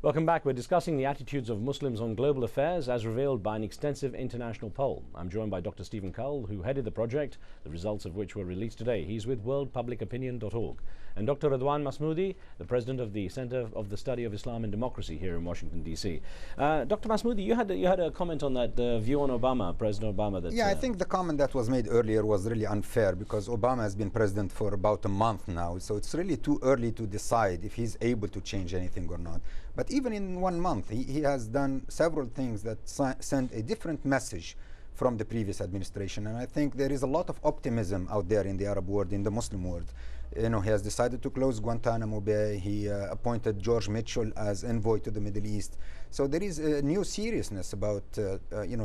Welcome back. We're discussing the attitudes of Muslims on global affairs as revealed by an extensive international poll. I'm joined by Dr. Stephen Cull, who headed the project, the results of which were released today. He's with worldpublicopinion.org. And Dr. Radwan Masmoudi, the president of the Center of the Study of Islam and Democracy here in Washington, D.C. Dr. Masmoudi, you had a comment on that view on Obama, President Obama. That, I think the comment that was made earlier was really unfair because Obama has been president for about a month now. So it's really too early to decide if he's able to change anything or not. But even in 1 month, he has done several things that send a different message from the previous administration. And I think there is a lot of optimism out there in the Arab world, in the Muslim world. You know, he has decided to close Guantanamo Bay. He appointed George Mitchell as envoy to the Middle East. So there is a new seriousness about,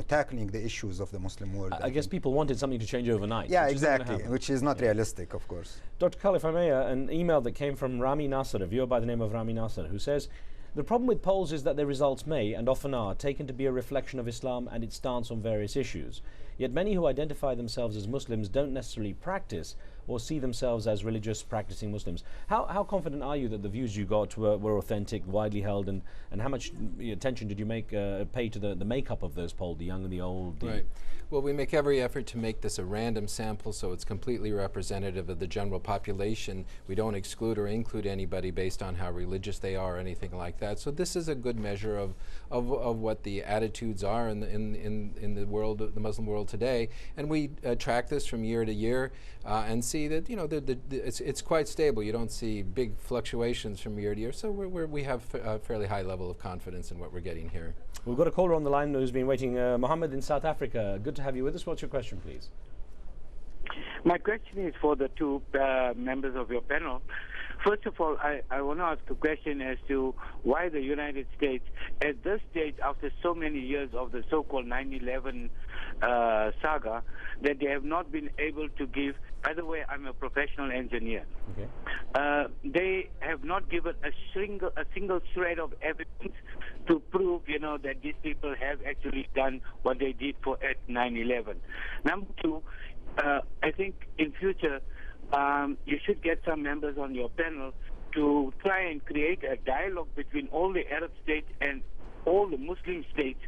tackling the issues of the Muslim world. I guess people wanted something to change overnight. Yeah, exactly, which is not realistic, of course. Dr. Cull, if I may, an email that came from Rami Nasser, a viewer by the name of Rami Nasser, who says, the problem with polls is that their results may, and often are, taken to be a reflection of Islam and its stance on various issues. Yet many who identify themselves as Muslims don't necessarily practice or see themselves as religious practicing Muslims. How confident are you that the views you got were authentic, widely held, and how much attention did you pay to the makeup of those polled, the young and the old? Right. Well, we make every effort to make this a random sample so it's completely representative of the general population. We don't exclude or include anybody based on how religious they are or anything like that. So this is a good measure of what the attitudes are in the world, the Muslim world today. And we track this from year to year and see that it's quite stable. You don't see big fluctuations from year to year. So we have a fairly high level of confidence in what we're getting here. We've got a caller on the line who's been waiting. Mohammed in South Africa. Good to have you with us. What's your question, please? My question is for the two members of your panel. First of all, I want to ask a question as to why the United States, at this stage, after so many years of the so-called 9/11 saga, that they have not been able to give. By the way, I'm a professional engineer. Okay. They have not given a single shred of evidence to prove, that these people have actually done what they did at 9/11. Number two, I think in future, you should get some members on your panel to try and create a dialogue between all the Arab states and all the Muslim states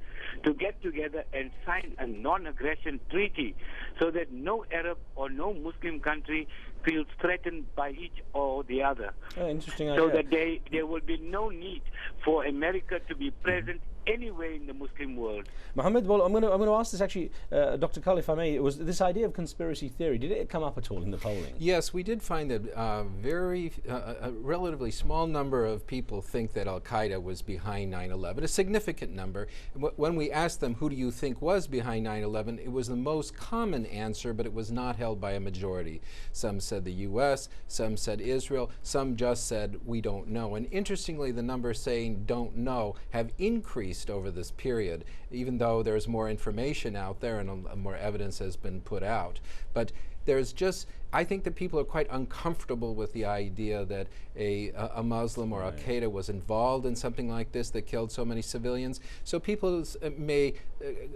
to get together and sign a non-aggression treaty so that no Arab or no Muslim country feels threatened by each or the other. Interesting so idea. That there will be no need for America to be present anywhere in the Muslim world. Mohammed, well, I'm going to ask this actually, Dr. Cull, if I may. Was this idea of conspiracy theory, did it come up at all in the polling? Yes, we did find that a relatively small number of people think that Al-Qaeda was behind 9/11, a significant number. When we asked them, who do you think was behind 9/11, it was the most common answer, but it was not held by a majority. Some said the U.S., some said Israel, some just said, we don't know. And interestingly, the numbers saying don't know have increased over this period, even though there's more information out there and more evidence has been put out. But there's just, I think that people are quite uncomfortable with the idea that a Muslim or Al-Qaeda was involved in something like this that killed so many civilians. So people may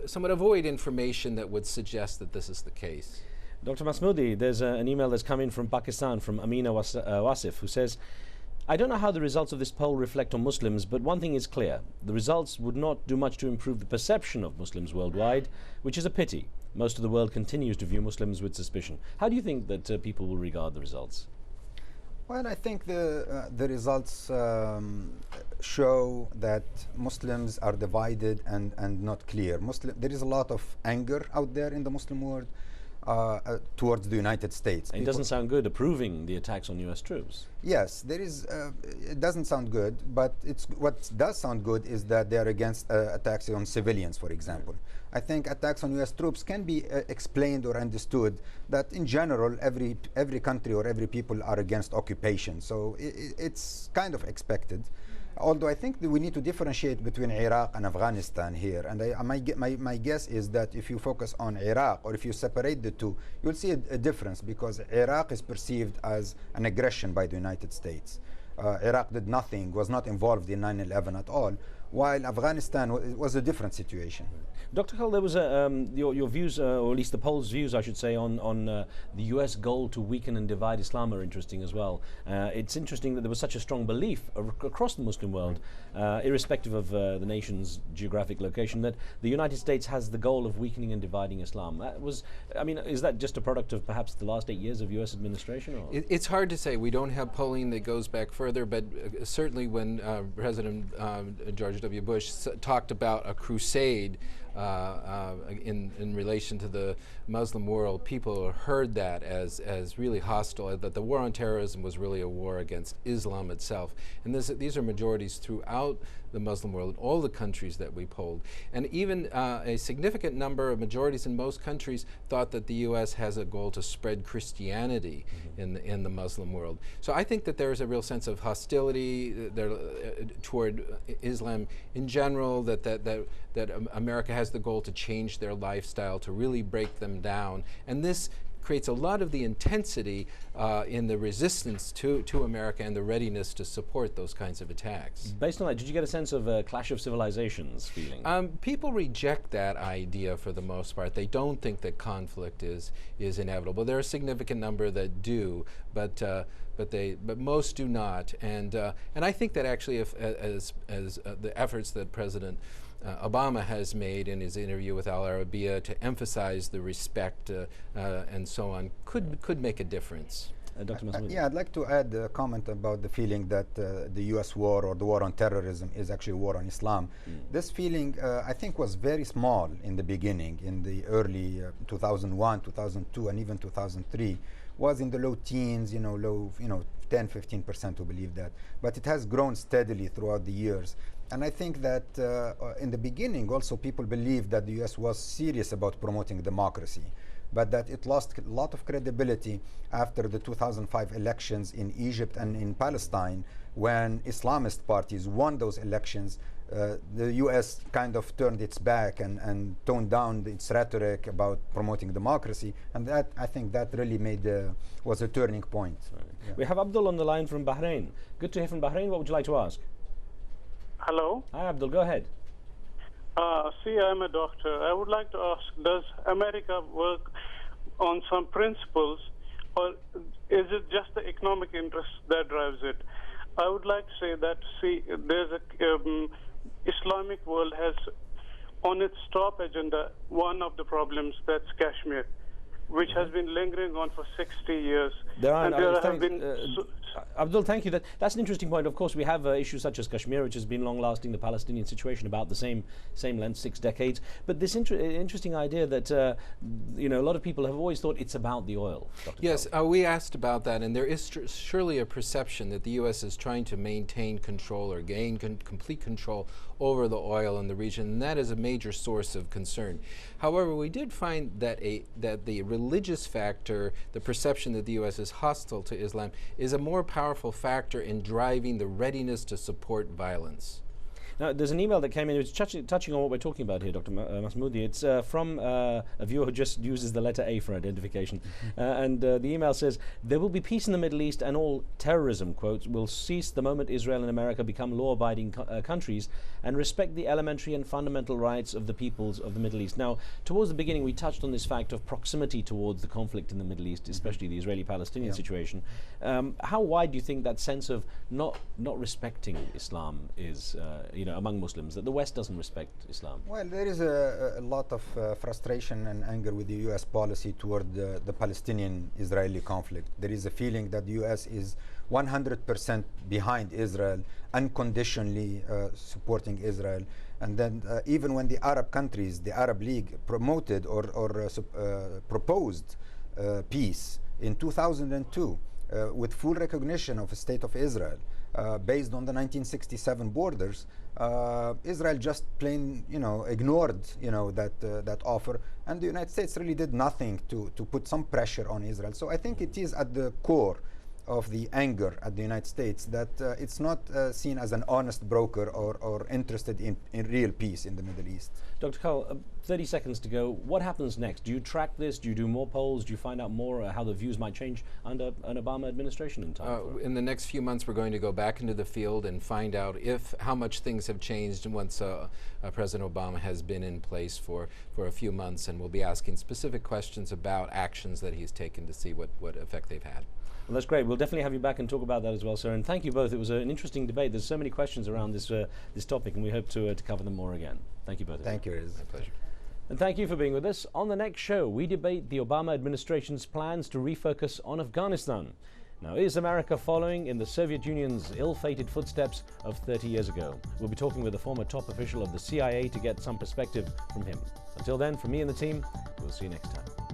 somewhat avoid information that would suggest that this is the case. Dr. Masmoudi, there's an email that's come in from Pakistan from Amina Wasif, who says, I don't know how the results of this poll reflect on Muslims, but one thing is clear. The results would not do much to improve the perception of Muslims worldwide, which is a pity. Most of the world continues to view Muslims with suspicion. How do you think that people will regard the results? Well, I think the results show that Muslims are divided and not clear. There is a lot of anger out there in the Muslim world towards the United States. It doesn't sound good approving the attacks on U.S. troops. Yes, there is. It doesn't sound good, but what does sound good is that they are against attacks on civilians, for example. I think attacks on U.S. troops can be explained or understood that in general every country or every people are against occupation, so it's kind of expected. Although I think that we need to differentiate between Iraq and Afghanistan here, and my guess is that if you focus on Iraq or if you separate the two, you'll see a difference, because Iraq is perceived as an aggression by the United States. Iraq did nothing, was not involved in 9/11 at all, while Afghanistan was a different situation. Dr. Khalil, there was your views, or at least the polls' views, I should say, on the U.S. goal to weaken and divide Islam are interesting as well. It's interesting that there was such a strong belief across the Muslim world, irrespective of the nation's geographic location, that the United States has the goal of weakening and dividing Islam. Is that just a product of perhaps the last 8 years of U.S. administration? Or? It's hard to say. We don't have polling that goes back further, but certainly when President George W. Bush talked about a crusade in relation to the Muslim world, people heard that as really hostile, that the war on terrorism was really a war against Islam itself. And these are majorities throughout the Muslim world, in all the countries that we polled. And even a significant number of majorities in most countries thought that the U.S. has a goal to spread Christianity in the Muslim world. So I think that there is a real sense of hostility toward Islam in general, that America has the goal to change their lifestyle, to really break them down. And this creates a lot of the intensity in the resistance to America and the readiness to support those kinds of attacks. Based on that, did you get a sense of a clash of civilizations feeling? People reject that idea for the most part. They don't think that conflict is inevitable. There are a significant number that do, but most do not. And I think that actually, as the efforts that President Obama has made in his interview with Al Arabiya to emphasize the respect and so on could make a difference. Dr. Masmoudi. Yeah, I'd like to add a comment about the feeling that the U.S. war or the war on terrorism is actually a war on Islam. This feeling, I think, was very small in the beginning, in the early 2001, 2002, and even 2003. Was in the low teens, low, 10, 15% who believe that. But it has grown steadily throughout the years. And I think that in the beginning also people believed that the US was serious about promoting democracy, but that it lost a lot of credibility after the 2005 elections in Egypt and in Palestine, when Islamist parties won those elections. The US kind of turned its back and toned down its rhetoric about promoting democracy, and that, I think, that really was a turning point. Right. Yeah. We have Abdul on the line from Bahrain. Good to hear from Bahrain. What would you like to ask? Hello. Hi, Abdul. Go ahead. I'm a doctor. I would like to ask, does America work on some principles, or is it just the economic interest that drives it? I would like to say that, there's Islamic world has on its top agenda one of the problems, that's Kashmir, which has been lingering on for 60 years. Abdul, thank you. That's an interesting point. Of course, we have issues such as Kashmir, which has been long-lasting, the Palestinian situation about the same length, 6 decades. But this interesting idea that a lot of people have always thought it's about the oil. Dr. Yes, we asked about that, and there is surely a perception that the U.S. is trying to maintain control or gain complete control over the oil in the region, and that is a major source of concern. However, we did find that the religious factor, the perception that the U.S. is hostile to Islam, is a more powerful factor in driving the readiness to support violence. Now, there's an email that came in. It's touching on what we're talking about here, Dr. Masmoudi. It's from a viewer who just uses the letter A for identification. And the email says, "There will be peace in the Middle East and all terrorism, quotes, will cease the moment Israel and America become law-abiding countries and respect the elementary and fundamental rights of the peoples of the Middle East." Now, towards the beginning, we touched on this fact of proximity towards the conflict in the Middle East, especially the Israeli-Palestinian situation. How wide do you think that sense of not respecting Islam is, among Muslims, that the West doesn't respect Islam? Well, there is a lot of frustration and anger with the U.S. policy toward the Palestinian-Israeli conflict. There is a feeling that the U.S. is 100% behind Israel, unconditionally supporting Israel. And then even when the Arab countries, the Arab League, promoted or proposed peace in 2002 with full recognition of a state of Israel, based on the 1967 borders, Israel just plain, ignored, that offer, and the United States really did nothing to put some pressure on Israel. So I think it is at the core of the anger at the United States that it's not seen as an honest broker or interested in real peace in the Middle East. Dr. Khalil, 30 seconds to go. What happens next? Do you track this? Do you do more polls? Do you find out more how the views might change under an Obama administration in time? In the next few months, we're going to go back into the field and find out how much things have changed once President Obama has been in place for a few months, and we'll be asking specific questions about actions that he's taken to see what effect they've had. Well, that's great. We'll definitely have you back and talk about that as well, sir. And thank you both. It was an interesting debate. There's so many questions around this topic, and we hope to cover them more again. Thank you both. Thank you. It is My pleasure. And thank you for being with us. On the next show, we debate the Obama administration's plans to refocus on Afghanistan. Now, is America following in the Soviet Union's ill-fated footsteps of 30 years ago? We'll be talking with a former top official of the CIA to get some perspective from him. Until then, from me and the team, we'll see you next time.